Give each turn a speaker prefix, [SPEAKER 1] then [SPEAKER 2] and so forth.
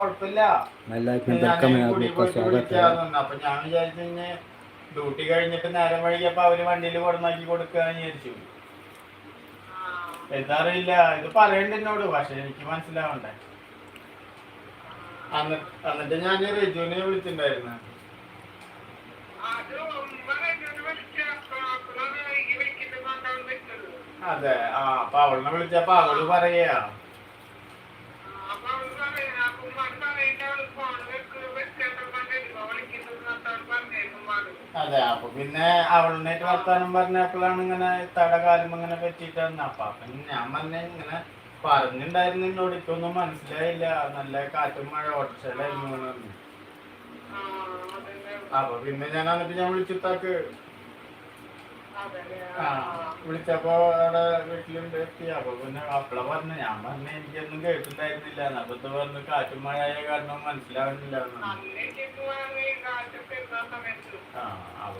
[SPEAKER 1] കുഴപ്പമില്ല.
[SPEAKER 2] ഞാൻ കൂടി പോയിട്ട് വിളിക്കാറുണ്ട്. അപ്പൊ ഞാൻ വിചാരിച്ചു ഡ്യൂട്ടി കഴിഞ്ഞിട്ട് നേരം വൈകിയപ്പോ അവര് വണ്ടിയിൽ കൊടുന്നാക്കി കൊടുക്കാന്ന് വിചാരിച്ചു. എന്താ അറിയില്ല, ഇത് പറയണ്ട എന്നോട്, പക്ഷെ എനിക്ക് മനസ്സിലാവണ്ടേ. എന്നിട്ട് ഞാൻ റിജുവിനെ വിളിച്ചിട്ടുണ്ടായിരുന്നു. അതെ, അപ്പൊ അവളിനെ വിളിച്ചപ്പോ അവള് പറയാ. അതെ, അപ്പൊ പിന്നെ അവളിനായിട്ട് വർത്താനം പറഞ്ഞപ്പോഴാണ് ഇങ്ങനെ തട കാലം ഇങ്ങനെ പറ്റിയിട്ടാണ്. അപ്പൊ ഞാൻ പറഞ്ഞ ഇങ്ങനെ പറഞ്ഞിണ്ടായിരുന്നു എന്നോട്, ഇപ്പൊന്നും മനസ്സിലായില്ല, നല്ല കാറ്റും മഴ ഓട്ടർഷയിലായിരുന്നു പറഞ്ഞു. അപ്പൊ പിന്നെ ഞാൻ വിളിച്ചിട്ടാക്ക് വിളിച്ചപ്പോ അവിടെ വീട്ടിലുണ്ട് എത്തി. അപ്പൊ പിന്നെ അപ്പള പറഞ്ഞു, ഞാൻ പറഞ്ഞ എനിക്കൊന്നും കേട്ടിട്ടുണ്ടായിരുന്നില്ല. അപ്പൊ പറഞ്ഞു കാറ്റും മഴയായ കാരണം മനസ്സിലാവുന്നില്ല.